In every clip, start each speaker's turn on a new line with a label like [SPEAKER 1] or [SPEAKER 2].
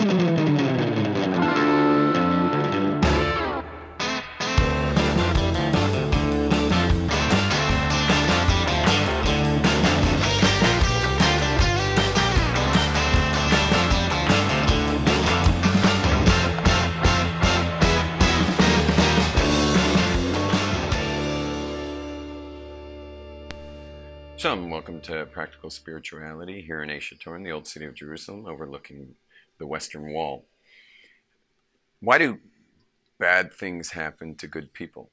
[SPEAKER 1] Shalom, welcome to Practical Spirituality here in Asia Torn, the old city of Jerusalem, overlooking the Western Wall. Why do bad things happen to good people?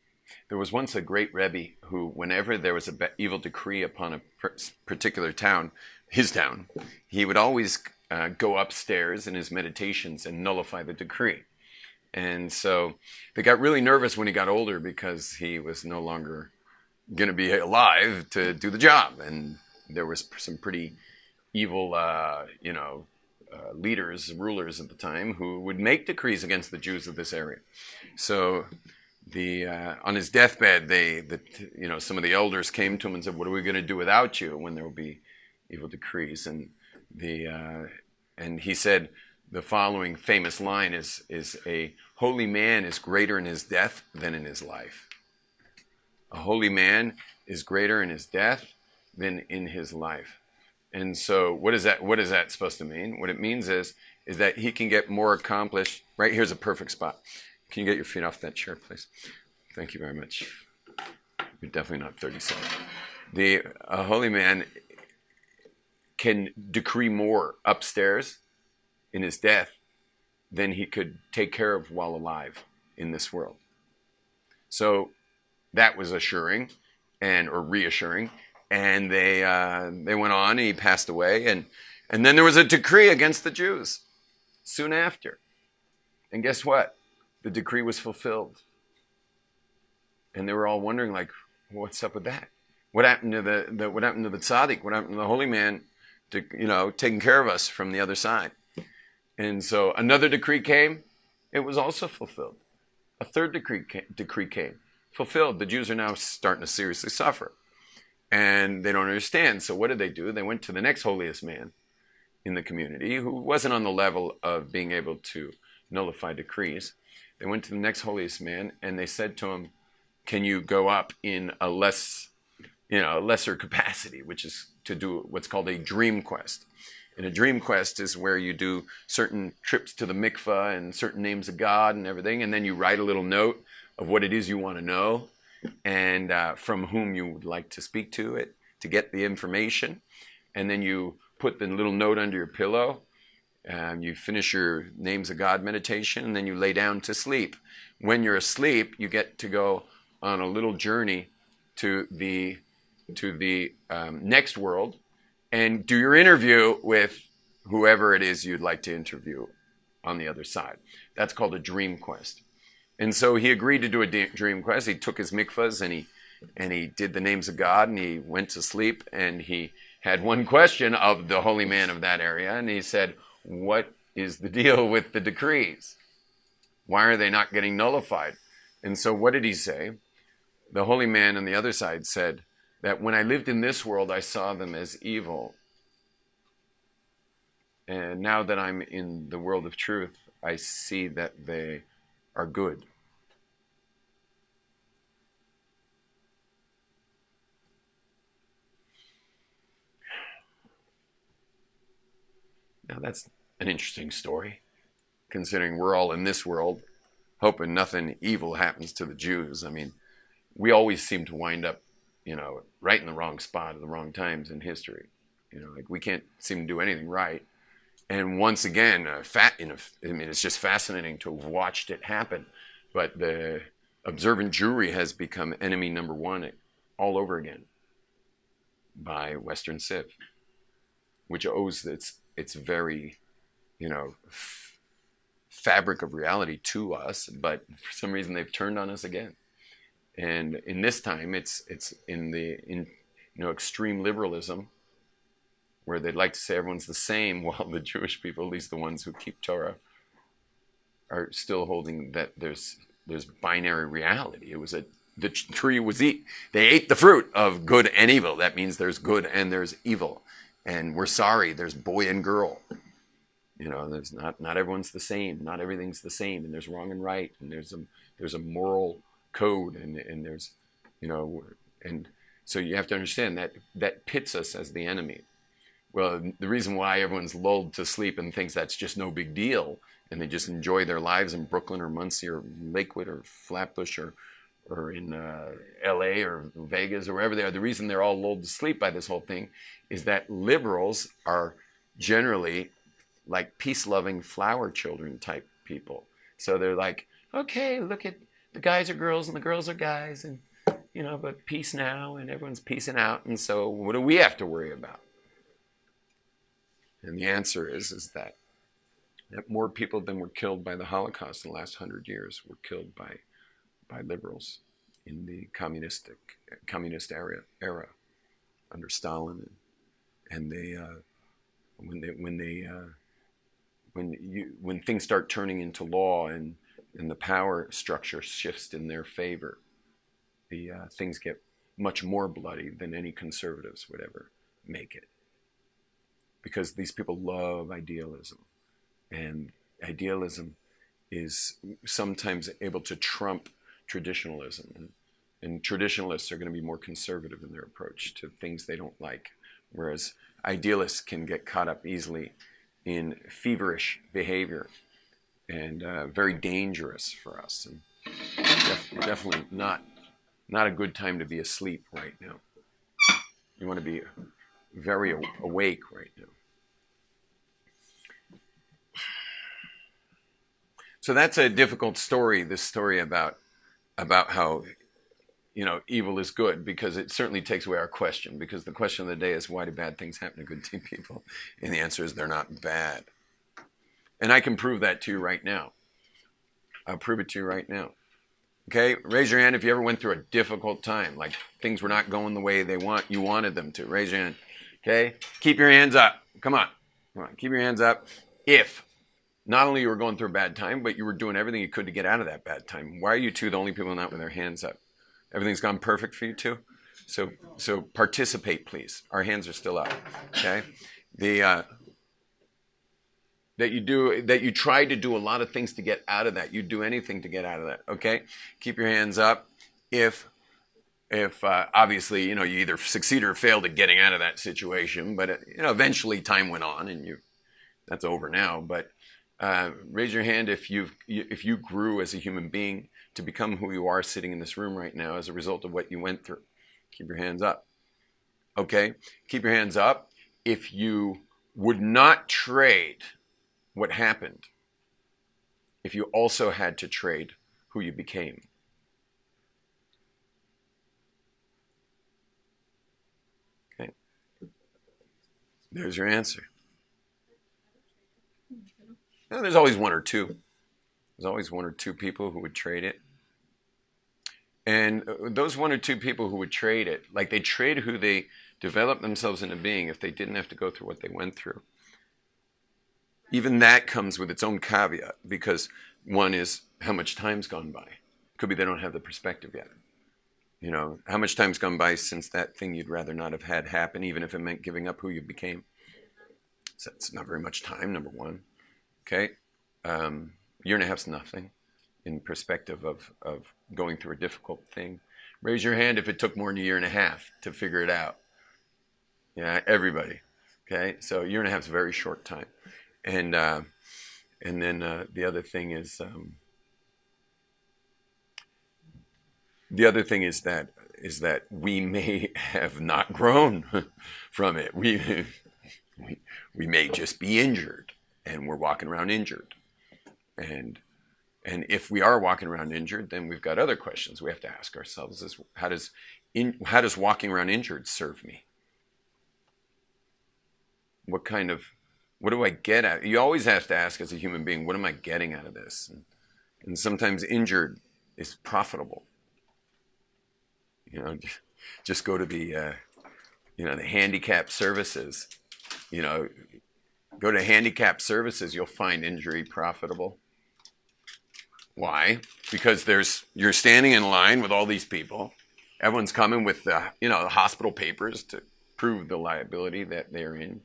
[SPEAKER 1] There was once a great Rebbe who, whenever there was an evil decree upon a particular town, his town, he would always go upstairs in his meditations and nullify the decree. And so they got really nervous when he got older because he was no longer going to be alive to do the job, and there was some pretty evil, rulers at the time who would make decrees against the Jews of this area. So, on his deathbed, some of the elders came to him and said, "What are we going to do without you when there will be evil decrees?" And he said the following famous line is a holy man is greater in his death than in his life. A holy man is greater in his death than in his life. And so what is that supposed to mean? What it means is that he can get more accomplished. Right here's a perfect spot. Can you get your feet off that chair, please? Thank you very much. You're definitely not 37. A holy man can decree more upstairs in his death than he could take care of while alive in this world. So that was assuring or reassuring, and they went on, and he passed away, and then there was a decree against the Jews soon after. And guess what? The decree was fulfilled. And they were all wondering, like, what's up with that? What happened to the tzaddik? What happened to the holy man taking care of us from the other side? And so another decree came, it was also fulfilled. A third decree came. Fulfilled. The Jews are now starting to seriously suffer, and they don't understand. So what did they do? They went to the next holiest man in the community, who wasn't on the level of being able to nullify decrees. They went to the next holiest man, and they said to him, "Can you go up in a lesser capacity, which is to do what's called a dream quest?" And a dream quest is where you do certain trips to the mikveh and certain names of God and everything, and then you write a little note of what it is you want to know, and from whom you would like to speak to it, to get the information. And then you put the little note under your pillow, you finish your names of God meditation, and then you lay down to sleep. When you're asleep, you get to go on a little journey to the next world and do your interview with whoever it is you'd like to interview on the other side. That's called a dream quest. And so he agreed to do a dream quest. He took his mikvahs and he did the names of God, and he went to sleep, and he had one question of the holy man of that area, and he said, "What is the deal with the decrees? Why are they not getting nullified?" And so what did he say? The holy man on the other side said that when I lived in this world, I saw them as evil. And now that I'm in the world of truth, I see that they are good. Now that's an interesting story, considering we're all in this world, hoping nothing evil happens to the Jews. I mean, we always seem to wind up, right in the wrong spot at the wrong times in history. We can't seem to do anything right. And once again, it's just fascinating to have watched it happen. But the observant Jewry has become enemy number one all over again by Western Civ, which owes its very, fabric of reality to us. But for some reason, they've turned on us again. And in this time, it's in extreme liberalism, where they'd like to say everyone's the same, while the Jewish people, at least the ones who keep Torah, are still holding that there's binary reality. The tree was they ate the fruit of good and evil. That means there's good and there's evil. And we're sorry, there's boy and girl. There's not everyone's the same. Not everything's the same, and there's wrong and right, and there's a moral code, and there's, and so you have to understand that pits us as the enemy. Well, the reason why everyone's lulled to sleep and thinks that's just no big deal, and they just enjoy their lives in Brooklyn or Muncie or Lakewood or Flatbush or in LA or Vegas or wherever they are, the reason they're all lulled to sleep by this whole thing is that liberals are generally like peace-loving flower children type people. So they're like, okay, look at the guys are girls and the girls are guys, and but peace now, and everyone's peacing out, and so what do we have to worry about? And the answer is that more people than were killed by the Holocaust in the last 100 years were killed by liberals in the communist era under Stalin, and they when things start turning into law and the power structure shifts in their favor, the things get much more bloody than any conservatives would ever make it, because these people love idealism, and idealism is sometimes able to trump traditionalism, and traditionalists are going to be more conservative in their approach to things they don't like, whereas idealists can get caught up easily in feverish behavior, and very dangerous for us, and definitely not a good time to be asleep right now. You want to be very awake right now. So that's a difficult story, this story about how evil is good, because it certainly takes away our question, because the question of the day is, why do bad things happen to good people? And the answer is, they're not bad. And I can prove that to you right now. I'll prove it to you right now. Okay, raise your hand if you ever went through a difficult time, like things were not going the way you wanted them to. Raise your hand. Okay, keep your hands up. Come on, keep your hands up. If not only you were going through a bad time, but you were doing everything you could to get out of that bad time. Why are you two the only people not with their hands up? Everything's gone perfect for you two? So participate, please. Our hands are still up. Okay? That you try to do a lot of things to get out of that. You do anything to get out of that. Okay? Keep your hands up. If obviously, you either succeed or failed at getting out of that situation, but eventually time went on and that's over now. But raise your hand if you grew as a human being to become who you are sitting in this room right now as a result of what you went through. Keep your hands up. Okay? Keep your hands up if you would not trade what happened if you also had to trade who you became. Okay? There's your answer. Now, there's always one or two. There's always one or two people who would trade it. And those one or two people who would trade it, like they trade who they develop themselves into being if they didn't have to go through what they went through. Even that comes with its own caveat, because one is how much time's gone by. Could be they don't have the perspective yet. How much time's gone by since that thing you'd rather not have had happen, even if it meant giving up who you became. So it's not very much time, number one. Okay? Year and a half's nothing in perspective of going through a difficult thing. Raise your hand if it took more than a year and a half to figure it out. Yeah, everybody. Okay? So a year and a half is a very short time. And then the other thing is that we may have not grown from it. We may just be injured, and we're walking around injured. And if we are walking around injured, then we've got other questions we have to ask ourselves: is how does walking around injured serve me? What do I get out? You always have to ask as a human being, what am I getting out of this? And sometimes injured is profitable. Just go to the handicap services. Go to handicap services, you'll find injury profitable. Why? Because you're standing in line with all these people. Everyone's coming with the hospital papers to prove the liability that they're in,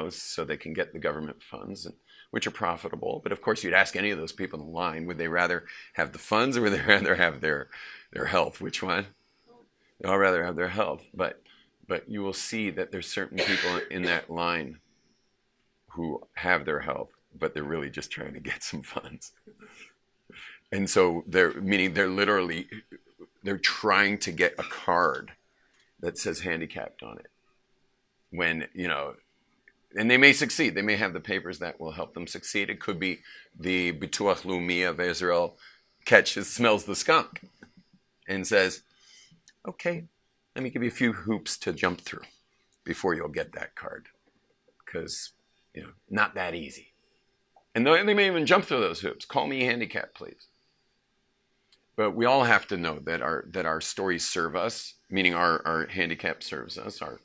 [SPEAKER 1] so they can get the government funds. which are profitable. But of course, you'd ask any of those people in the line, would they rather have the funds or would they rather have their health? Which one? They'd all rather have their health. But you will see that there's certain people in that line who have their health, but they're really just trying to get some funds. And so they're trying to get a card that says handicapped on it. When, and they may succeed. They may have the papers that will help them succeed. It could be the Bituach Leumi of Israel smells the skunk and says, okay, let me give you a few hoops to jump through before you'll get that card. Because, not that easy. And they may even jump through those hoops. Call me handicapped, please. But we all have to know that our stories serve us, meaning our handicap serves us, our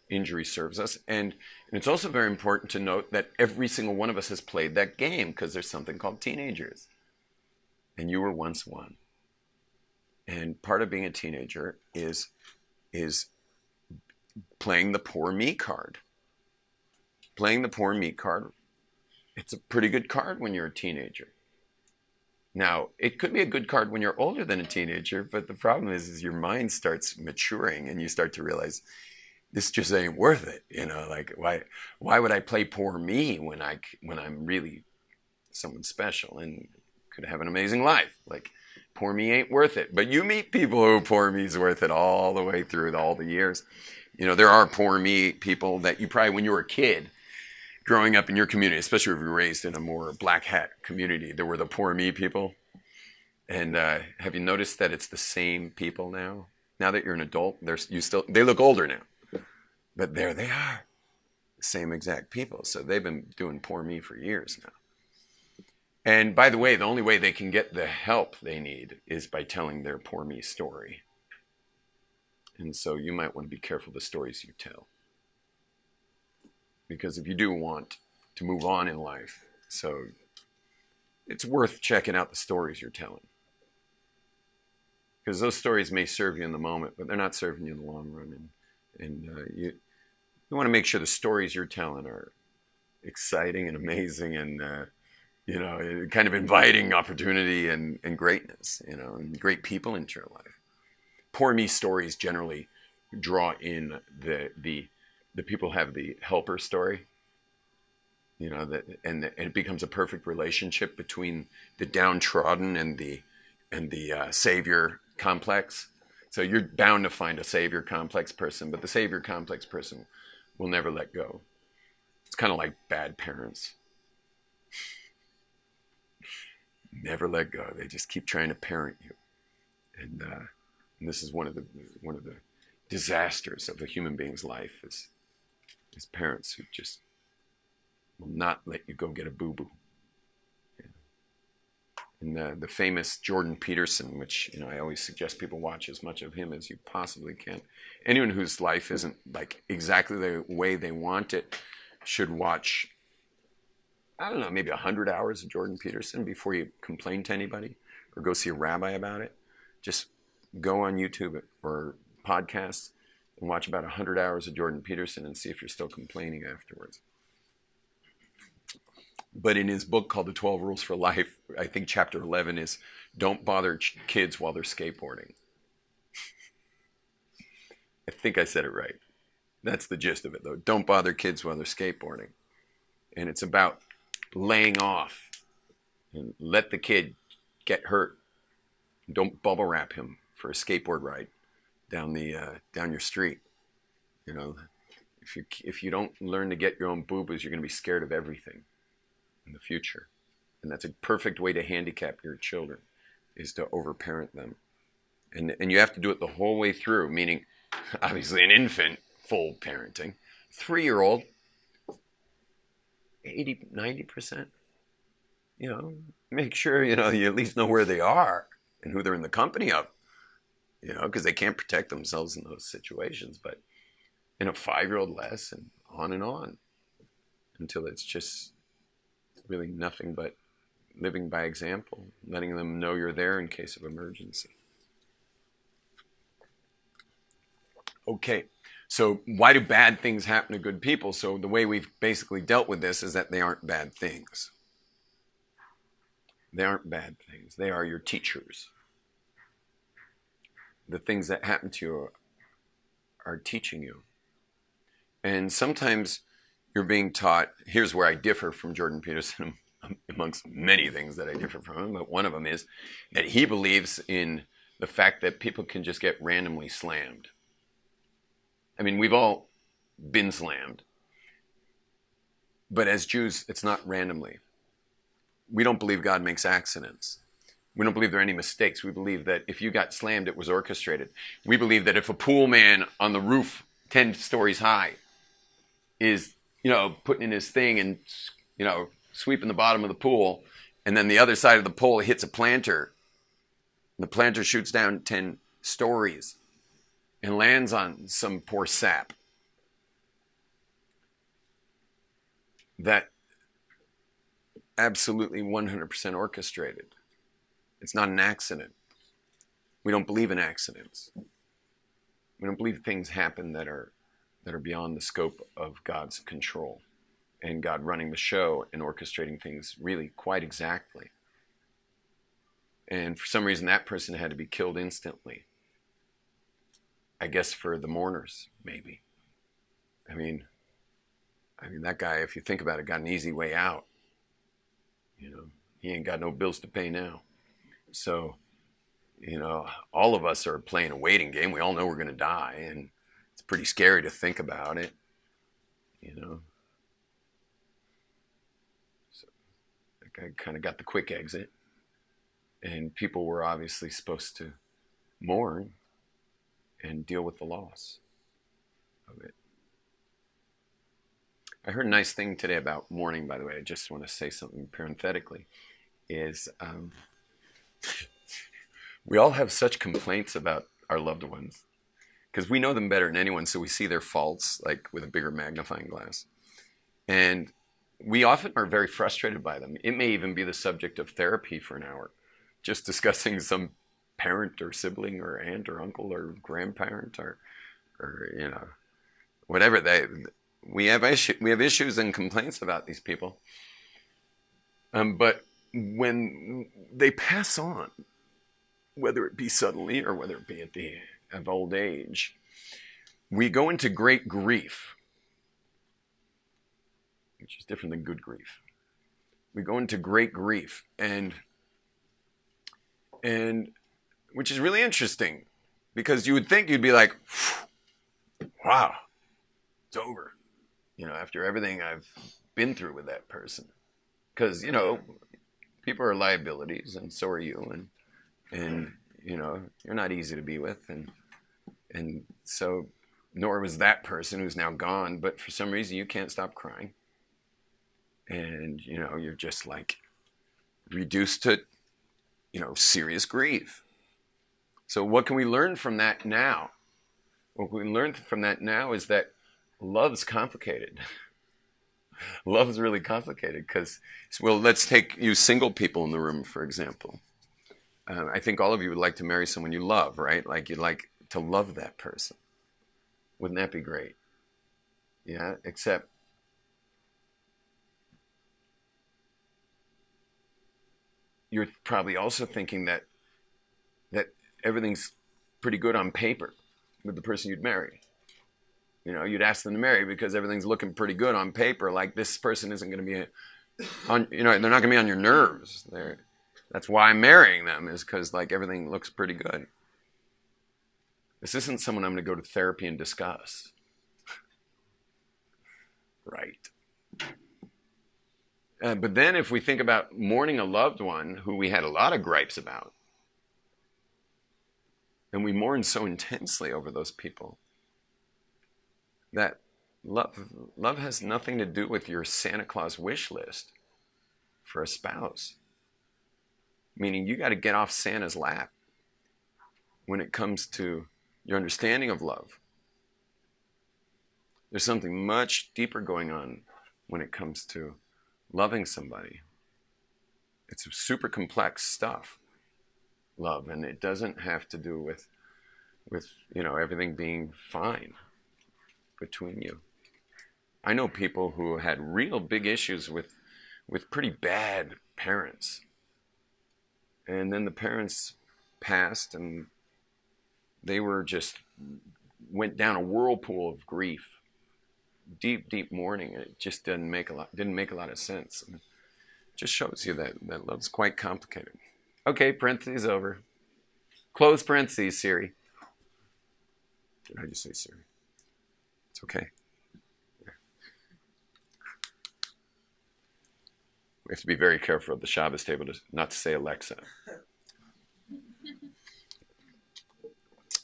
[SPEAKER 1] injury serves us. And it's also very important to note that every single one of us has played that game, because there's something called teenagers. And you were once one. And part of being a teenager is playing the poor me card. Playing the poor me card, it's a pretty good card when you're a teenager. Now, it could be a good card when you're older than a teenager, but the problem is your mind starts maturing and you start to realize this just ain't worth it. Like why would I play poor me when I'm really someone special and could have an amazing life? Like, poor me ain't worth it. But you meet people who poor me's worth it all the way through all the years. There are poor me people that you probably, when you were a kid, growing up in your community, especially if you were raised in a more black hat community, there were the poor me people. And have you noticed that it's the same people now? Now that you're an adult, they look older now. But there they are, the same exact people. So they've been doing poor me for years now. And by the way, the only way they can get the help they need is by telling their poor me story. And so you might want to be careful the stories you tell. Because if you do want to move on in life, so it's worth checking out the stories you're telling. Because those stories may serve you in the moment, but they're not serving you in the long run. And you want to make sure the stories you're telling are exciting and amazing and, kind of inviting opportunity and greatness, and great people into your life. Poor me stories generally draw in the people who have the helper story, and it becomes a perfect relationship between the downtrodden and the savior complex. So you're bound to find a savior complex person, but the savior complex person will never let go. It's kind of like bad parents. Never let go. They just keep trying to parent you, and this is one of the disasters of a human being's life is parents who just will not let you go get a boo-boo. And the famous Jordan Peterson, which I always suggest people watch as much of him as you possibly can. Anyone whose life isn't like exactly the way they want it should watch, I don't know, maybe 100 hours of Jordan Peterson before you complain to anybody or go see a rabbi about it. Just go on YouTube or podcasts and watch about 100 hours of Jordan Peterson and see if you're still complaining afterwards. But in his book called The 12 Rules for Life, I think chapter 11 is don't bother kids while they're skateboarding. I think I said it right. That's the gist of it, though. Don't bother kids while they're skateboarding. And it's about laying off and let the kid get hurt. Don't bubble wrap him for a skateboard ride down your street. If you don't learn to get your own boo-boos, you're going to be scared of everything in the future. And that's a perfect way to handicap your children, is to overparent them. And you have to do it the whole way through, meaning obviously an infant, full parenting. 3-year-old, 80, 90%. Make sure, you at least know where they are and who they're in the company of, because they can't protect themselves in those situations. But, 5-year-old less, and on until it's just really nothing but living by example, letting them know you're there in case of emergency. Okay, so why do bad things happen to good people? So the way we've basically dealt with this is that they aren't bad things. They aren't bad things. They are your teachers. The things that happen to you are teaching you. And sometimes you're being taught, here's where I differ from Jordan Peterson, amongst many things that I differ from him, but one of them is that he believes in the fact that people can just get randomly slammed. I mean, we've all been slammed. But as Jews, it's not randomly. We don't believe God makes accidents. We don't believe there are any mistakes. We believe that if you got slammed, it was orchestrated. We believe that if a pool man on the roof 10 stories high is, putting in his thing and, sweeping the bottom of the pool, and then the other side of the pole hits a planter, the planter shoots down 10 stories and lands on some poor sap, that absolutely 100% orchestrated. It's not an accident. We don't believe in accidents. We don't believe things happen that are beyond the scope of God's control and God running the show and orchestrating things really quite exactly. And for some reason, that person had to be killed instantly. I guess for the mourners, maybe. I mean, that guy, if you think about it, got an easy way out. He ain't got no bills to pay now. So, all of us are playing a waiting game. We all know we're going to die, and it's pretty scary to think about it, So that guy kind of got the quick exit, and people were obviously supposed to mourn and deal with the loss of it. I heard a nice thing today about mourning, by the way. I just want to say something parenthetically, is we all have such complaints about our loved ones because we know them better than anyone, so we see their faults like with a bigger magnifying glass. And we often are very frustrated by them. It may even be the subject of therapy for an hour, just discussing some parent or sibling or aunt or uncle or grandparent or whatever. We have issues and complaints about these people. But when they pass on, whether it be suddenly or whether it be at the of old age, we go into great grief, which is different than good grief. We go into great grief, and which is really interesting, because you would think you'd be like, wow, it's over, after everything I've been through with that person. Because, people are liabilities, and so are you, and you're not easy to be with, and so nor was that person who's now gone, but for some reason you can't stop crying, and you're just like reduced to serious grief. So what can we learn from that now? What we learn from that now is that love's complicated. Love is really complicated because, let's take you single people in the room, for example. I think all of you would like to marry someone you love, right? Like you'd like to love that person. Wouldn't that be great? Yeah, except you're probably also thinking that everything's pretty good on paper with the person you'd marry. You'd ask them to marry because everything's looking pretty good on paper. Like this person isn't going to be they're not going to be on your nerves. That's why I'm marrying them, is because like everything looks pretty good. This isn't someone I'm going to go to therapy and discuss. Right. But then if we think about mourning a loved one who we had a lot of gripes about, and we mourn so intensely over those people, that love has nothing to do with your Santa Claus wish list for a spouse. Meaning you got to get off Santa's lap when it comes to your understanding of love. There's something much deeper going on when it comes to loving somebody. It's super complex stuff, love, and it doesn't have to do with everything being fine between you. I know people who had real big issues with pretty bad parents, And then the parents passed, and they were just went down a whirlpool of grief, deep, deep mourning. It just didn't make a lot of sense. It just shows you that love's quite complicated. Okay, parentheses over. Close parentheses, Siri. Did I just say Siri? It's okay. We have to be very careful at the Shabbos table not to say Alexa.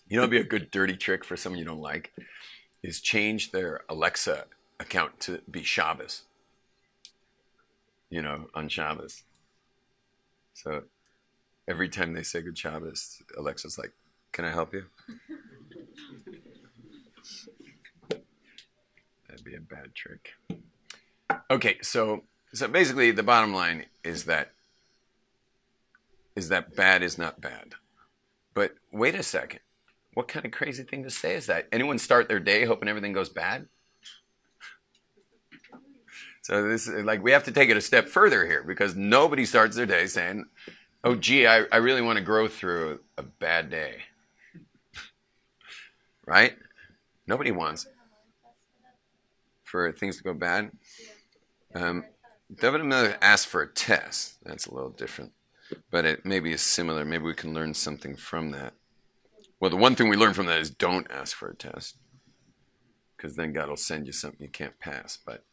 [SPEAKER 1] You know, it'd be a good dirty trick for someone you don't like is change their Alexa account to be Shabbos. You know, on Shabbos. So every time they say good Shabbos, Alexa's like, "Can I help you?" That'd be a bad trick. Okay, so basically the bottom line is that bad is not bad. But wait a second. What kind of crazy thing to say is that? Anyone start their day hoping everything goes bad? So this is like, we have to take it a step further here, because nobody starts their day saying, "Oh, gee, I really want to grow through a bad day." Right? Nobody wants for things to go bad. David and Miller asked for a test. That's a little different. But it maybe is similar. Maybe we can learn something from that. Well, the one thing we learn from that is don't ask for a test, because then God will send you something you can't pass. But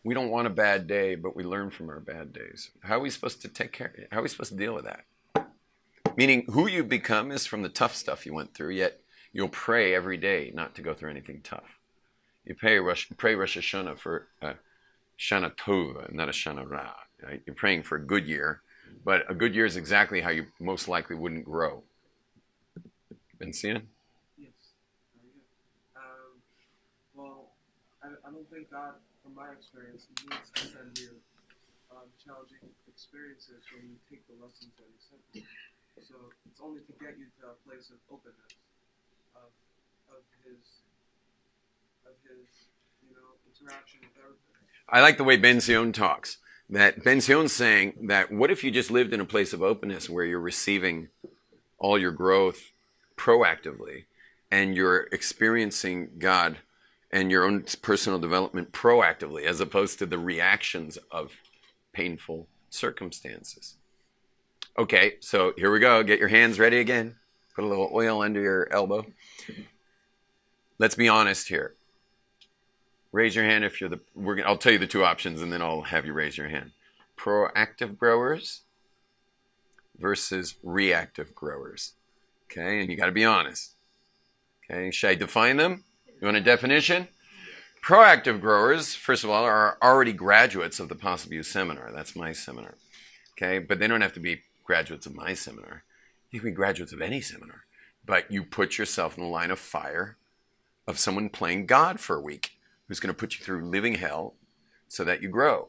[SPEAKER 1] we don't want a bad day, but we learn from our bad days. How are we supposed to take care of it? How are we supposed to deal with that? Meaning, who you become is from the tough stuff you went through, yet you'll pray every day not to go through anything tough. You pray Rosh Hashanah for Shana Tova, not a Shana Ra. Right? You're praying for a good year, but a good year is exactly how you most likely wouldn't grow. Been seeing?
[SPEAKER 2] Yes. Well, I don't think God, from my experience, needs to send you challenging experiences when you take the lessons that He sent you. So it's only to get you to a place of openness, of His interaction with everything.
[SPEAKER 1] I like the way Ben Zion talks. That Ben Zion's saying that what if you just lived in a place of openness where you're receiving all your growth proactively, and you're experiencing God and your own personal development proactively, as opposed to the reactions of painful circumstances. Okay, so here we go. Get your hands ready again. Put a little oil under your elbow. Let's be honest here. Raise your hand if you're I'll tell you the two options, and then I'll have you raise your hand. Proactive growers versus reactive growers. Okay, and you got to be honest. Okay, should I define them? You want a definition? Proactive growers, first of all, are already graduates of the Possible You seminar. That's my seminar. Okay, but they don't have to be graduates of my seminar. You can be graduates of any seminar. But you put yourself in the line of fire of someone playing God for a week, who's going to put you through living hell so that you grow.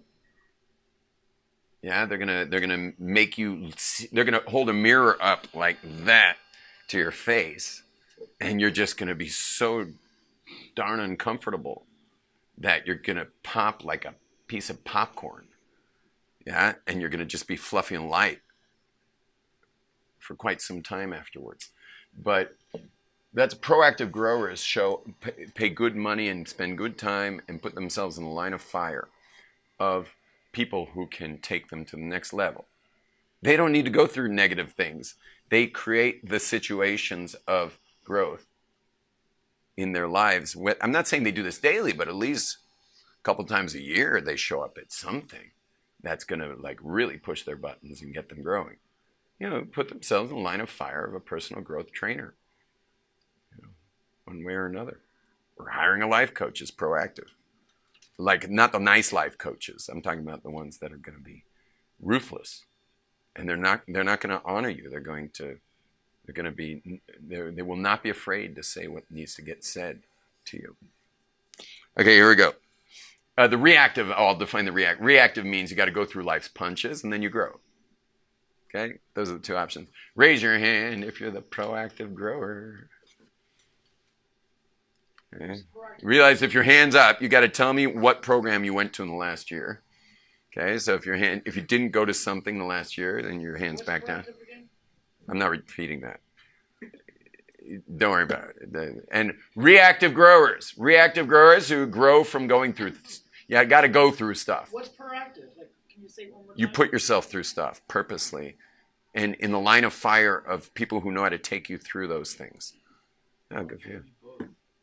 [SPEAKER 1] Yeah, they're gonna make you. They're gonna hold a mirror up like that to your face, and you're just gonna be so darn uncomfortable that you're gonna pop like a piece of popcorn. Yeah, and you're gonna just be fluffy and light for quite some time afterwards. But that's proactive growers pay good money and spend good time and put themselves in the line of fire of people who can take them to the next level. They don't need to go through negative things. They create the situations of growth in their lives. I'm not saying they do this daily, but at least a couple times a year they show up at something that's going to like really push their buttons and get them growing. You know, put themselves in the line of fire of a personal growth trainer. You know, one way or another. Or hiring a life coach is proactive. Like, not the nice life coaches. I'm talking about the ones that are going to be ruthless, and they're not going to honor you. They will not be afraid to say what needs to get said to you. Okay, here we go. The reactive. I'll define the reactive. Reactive means you got to go through life's punches and then you grow. Okay, those are the two options. Raise your hand if you're the proactive grower. Okay. Realize if your hand's up, you got to tell me what program you went to in the last year. Okay, so if you didn't go to something the last year, then your hand's back down. I'm not repeating that. Don't worry about it. And reactive growers who grow from going through. Yeah, got to go through stuff.
[SPEAKER 3] What's proactive? Like, can you say it one more time?
[SPEAKER 1] You put yourself through stuff purposely, and in the line of fire of people who know how to take you through those things. Oh, good for you.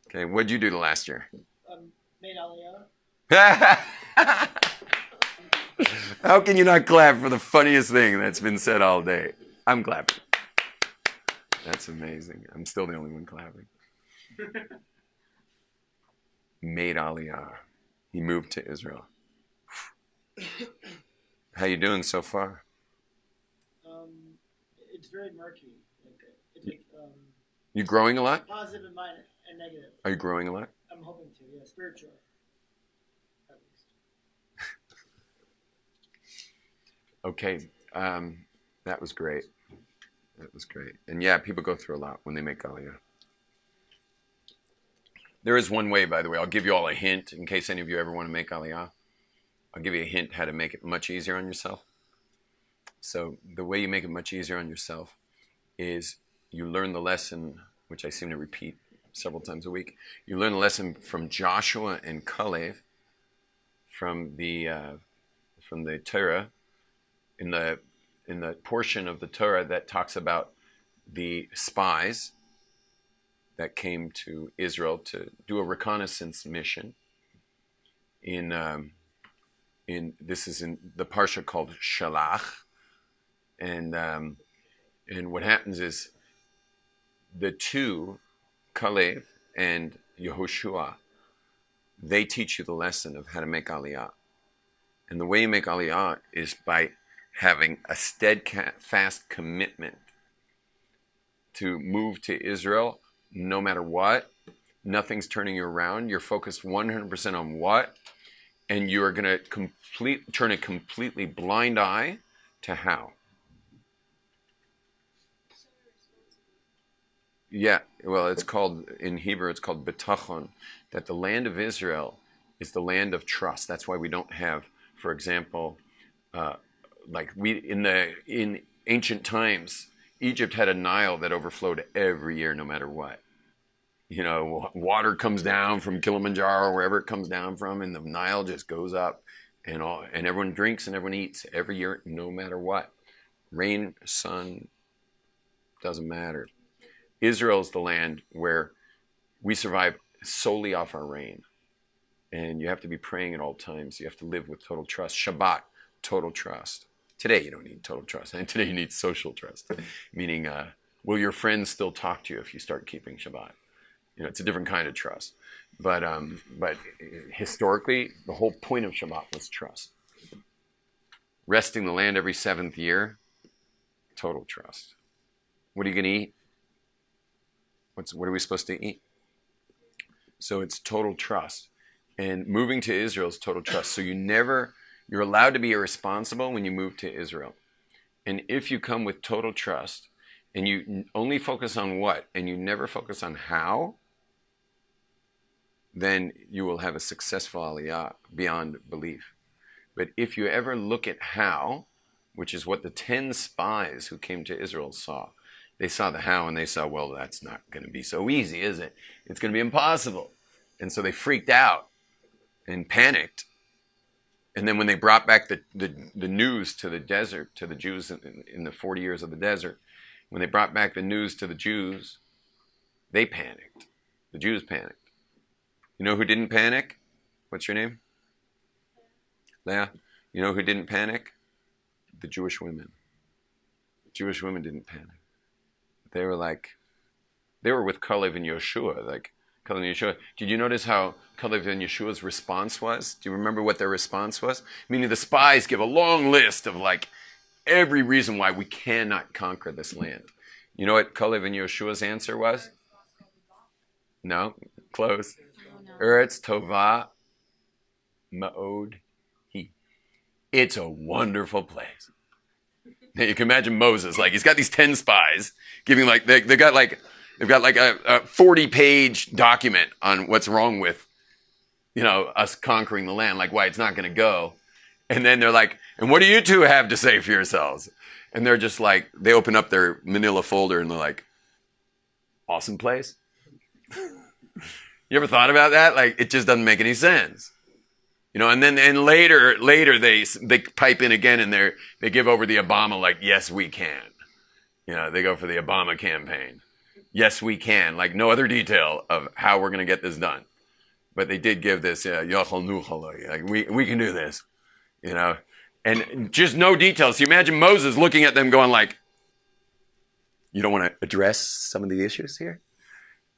[SPEAKER 1] Okay, what'd you do the last year?
[SPEAKER 3] Made Aliyah.
[SPEAKER 1] How can you not clap for the funniest thing that's been said all day? I'm clapping. That's amazing. I'm still the only one clapping. Made Aliyah. He moved to Israel. How you doing so far?
[SPEAKER 3] It's very murky. It's
[SPEAKER 1] you growing a lot?
[SPEAKER 3] Positive and negative.
[SPEAKER 1] Are you growing a lot?
[SPEAKER 3] I'm hoping to, yeah. Spiritual. At least.
[SPEAKER 1] Okay. That was great. That was great. And yeah, people go through a lot when they make Aliyah. There is one way, by the way. I'll give you all a hint in case any of you ever want to make Aliyah. I'll give you a hint how to make it much easier on yourself. So the way you make it much easier on yourself is you learn the lesson, which I seem to repeat several times a week. You learn the lesson from Joshua and Caleb from the Torah in the portion of the Torah that talks about the spies that came to Israel to do a reconnaissance mission. This is in the parsha called Shalach, and what happens is the two, Caleb and Yehoshua, they teach you the lesson of how to make Aliyah, and the way you make Aliyah is by having a steadfast commitment to move to Israel no matter what. Nothing's turning you around. You're focused 100% on what, and you're going to turn a completely blind eye to how. Yeah, well, it's called, in Hebrew, it's called betachon, that the land of Israel is the land of trust. That's why we don't have, for example, in ancient times, Egypt had a Nile that overflowed every year, no matter what. You know, water comes down from Kilimanjaro, wherever it comes down from, and the Nile just goes up, and everyone drinks and everyone eats every year, no matter what. Rain, sun, doesn't matter. Israel is the land where we survive solely off our rain, and you have to be praying at all times. You have to live with total trust. Shabbat, total trust. Today you don't need total trust, and today you need social trust, meaning will your friends still talk to you if you start keeping Shabbat? You know, it's a different kind of trust. But historically, the whole point of Shabbat was trust. Resting the land every seventh year, total trust. What are you going to eat? What are we supposed to eat? So it's total trust. And moving to Israel is total trust. So you're allowed to be irresponsible when you move to Israel. And if you come with total trust, and you only focus on what, and you never focus on how, then you will have a successful Aliyah beyond belief. But if you ever look at how, which is what the 10 spies who came to Israel saw, they saw the how and they saw, well, that's not going to be so easy, is it? It's going to be impossible. And so they freaked out and panicked. And then when they brought back the news to the desert, to the Jews in the 40 years of the desert, when they brought back the news to the Jews, they panicked. The Jews panicked. You know who didn't panic? What's your name? Leah. You know who didn't panic? The Jewish women. The Jewish women didn't panic. They were with Caleb and Yeshua, like Caleb and Yeshua. Did you notice how Caleb and Yeshua's response was? Do you remember what their response was? Meaning the spies give a long list of like every reason why we cannot conquer this land. You know what Caleb and Yeshua's answer was? No, close. Eretz Tova Ma'od Hi. It's a wonderful place. Now you can imagine Moses, like he's got these 10 spies giving like they've got like a 40-page document on what's wrong with, you know, us conquering the land, like why it's not going to go. And then they're like, and what do you two have to say for yourselves? And they're just like, they open up their manila folder and they're like, awesome place. You ever thought about that? Like, it just doesn't make any sense. You know, and then later they pipe in again and they give over the Obama, like, yes, we can. You know, they go for the Obama campaign. Yes, we can. Like, no other detail of how we're going to get this done. But they did give this, like, we can do this, you know. And just no details. You imagine Moses looking at them going like, you don't want to address some of the issues here?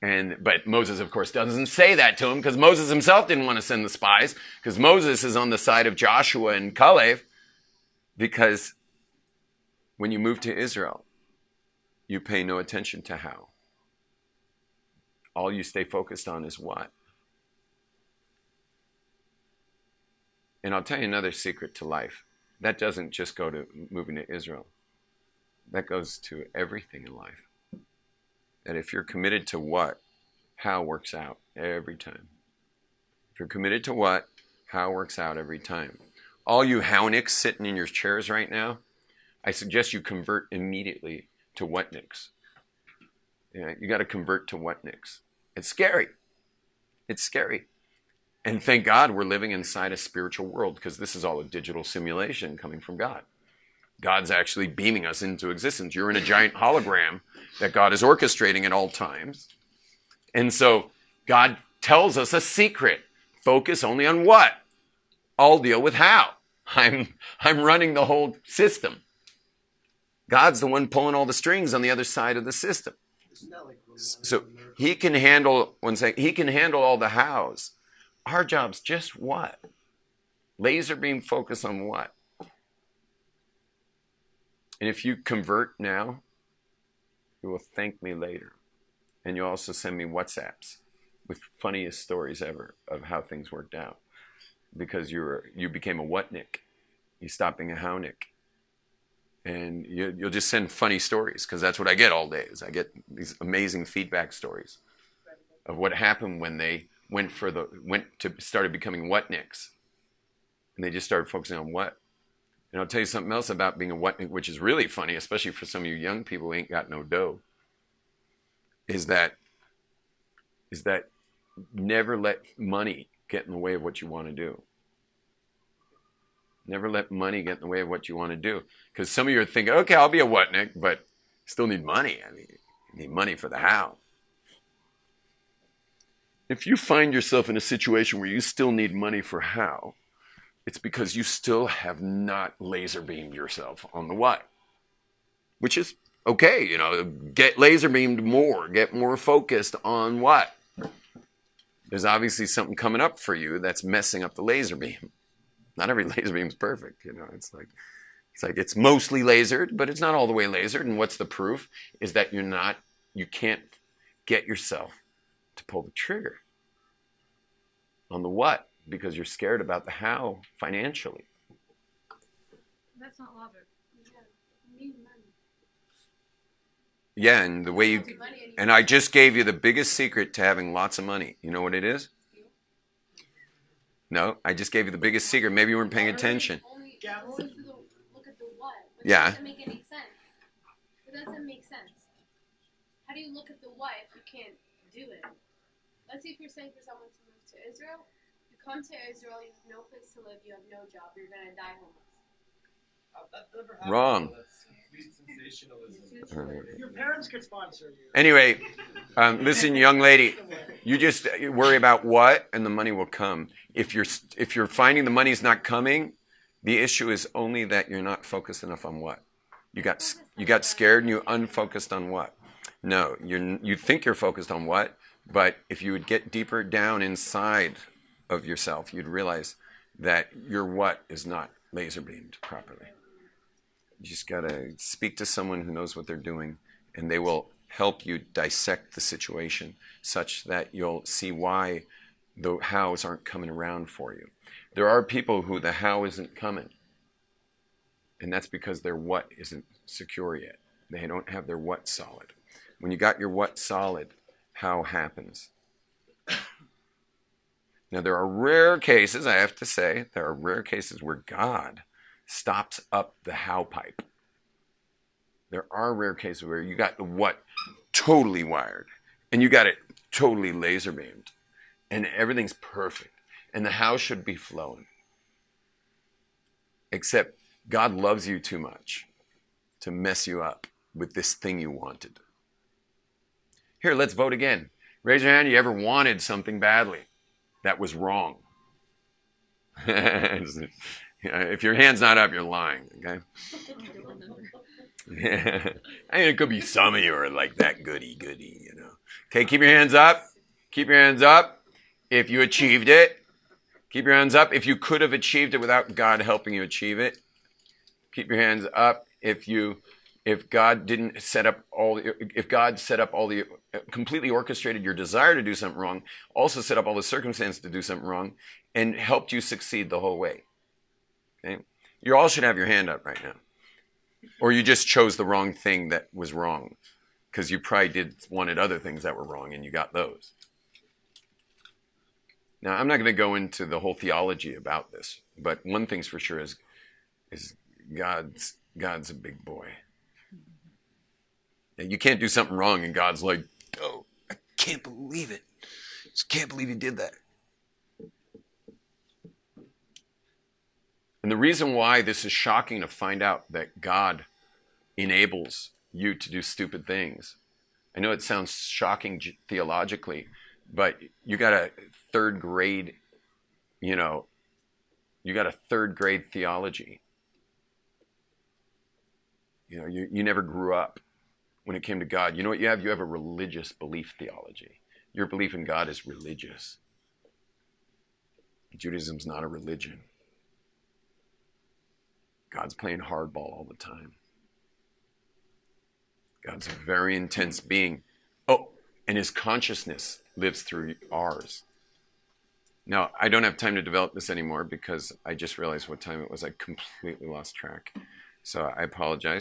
[SPEAKER 1] But Moses, of course, doesn't say that to him because Moses himself didn't want to send the spies because Moses is on the side of Joshua and Caleb because when you move to Israel, you pay no attention to how. All you stay focused on is what. And I'll tell you another secret to life. That doesn't just go to moving to Israel. That goes to everything in life. That if you're committed to what, how works out every time. If you're committed to what, how works out every time. All you hownicks sitting in your chairs right now, I suggest you convert immediately to whatnicks. Yeah, you got to convert to whatnicks. It's scary. It's scary. And thank God we're living inside a spiritual world because this is all a digital simulation coming from God. God's actually beaming us into existence. You're in a giant hologram that God is orchestrating at all times. And so God tells us a secret. Focus only on what? I'll deal with how. I'm running the whole system. God's the one pulling all the strings on the other side of the system. So he can handle, he can handle all the hows. Our job's just what? Laser beam focus on what? And if you convert now, you will thank me later. And you also send me WhatsApps with funniest stories ever of how things worked out. Because you became a whatnik. You stopped being a hownick. And you'll just send funny stories because that's what I get all day. Is I get these amazing feedback stories of what happened when they started becoming whatnicks. And they just started focusing on what. And I'll tell you something else about being a whatnik, which is really funny, especially for some of you young people who ain't got no dough, is that never let money get in the way of what you want to do. Never let money get in the way of what you want to do. Because some of you are thinking, okay, I'll be a whatnik, but still need money. I mean, you need money for the how. If you find yourself in a situation where you still need money for how, it's because you still have not laser beamed yourself on the what. Which is okay, you know, get laser beamed more, get more focused on what. There's obviously something coming up for you that's messing up the laser beam. Not every laser beam is perfect, you know. It's like it's mostly lasered, but it's not all the way lasered. And what's the proof? Is that you can't get yourself to pull the trigger on the what because you're scared about the how financially.
[SPEAKER 4] That's not logic. You need money.
[SPEAKER 1] Yeah, and the way and I just gave you the biggest secret to having lots of money. You know what it is? No, I just gave you the biggest secret. Maybe you weren't paying attention.
[SPEAKER 4] Look at the what. But
[SPEAKER 1] Yeah.
[SPEAKER 4] It doesn't make any sense. It doesn't make sense. How do you look at the what if you can't do it? Let's see if you're saying for someone to move to Israel. You come to Israel, you have no place to live, you have no job, you're going to die homeless.
[SPEAKER 3] That never happened.
[SPEAKER 1] Wrong.
[SPEAKER 3] That's complete sensationalism. Your parents could sponsor you.
[SPEAKER 1] Anyway, listen, young lady, you just worry about what, and the money will come. If you're finding the money's not coming, the issue is only that you're not focused enough on what. You got scared and you unfocused on what. No, you think you're focused on what, but if you would get deeper down inside of yourself, you'd realize that your what is not laser beamed properly. You just got to speak to someone who knows what they're doing, and they will help you dissect the situation such that you'll see why the hows aren't coming around for you. There are people who the how isn't coming, and that's because their what isn't secure yet. They don't have their what solid. When you got your what solid, how happens. Now, there are rare cases, I have to say, there are rare cases where God stops up the how pipe. There are rare cases where you got the what totally wired, and you got it totally laser beamed, and everything's perfect, and the how should be flowing. Except God loves you too much to mess you up with this thing you wanted. Here, let's vote again. Raise your hand. You ever wanted something badly that was wrong? If your hand's not up, you're lying, okay? I mean, it could be some of you are like that goody, you know. Okay, keep your hands up. Keep your hands up if you achieved it. Keep your hands up if you could have achieved it without God helping you achieve it. Keep your hands up if God completely orchestrated your desire to do something wrong, also set up all the circumstances to do something wrong, and helped you succeed the whole way. Okay? You all should have your hand up right now. Or you just chose the wrong thing that was wrong, because you probably wanted other things that were wrong, and you got those. Now, I'm not going to go into the whole theology about this, but one thing's for sure is God's a big boy. And you can't do something wrong, and God's like, oh, I can't believe it. Just can't believe you did that. And the reason why this is shocking to find out that God enables you to do stupid things. I know it sounds shocking theologically, but you got a third grade theology. You never grew up when it came to God. You know what you have? You have a religious belief theology. Your belief in God is religious. Judaism's not a religion. God's playing hardball all the time. God's a very intense being. Oh, and his consciousness lives through ours. Now, I don't have time to develop this anymore because I just realized what time it was. I completely lost track. So I apologize.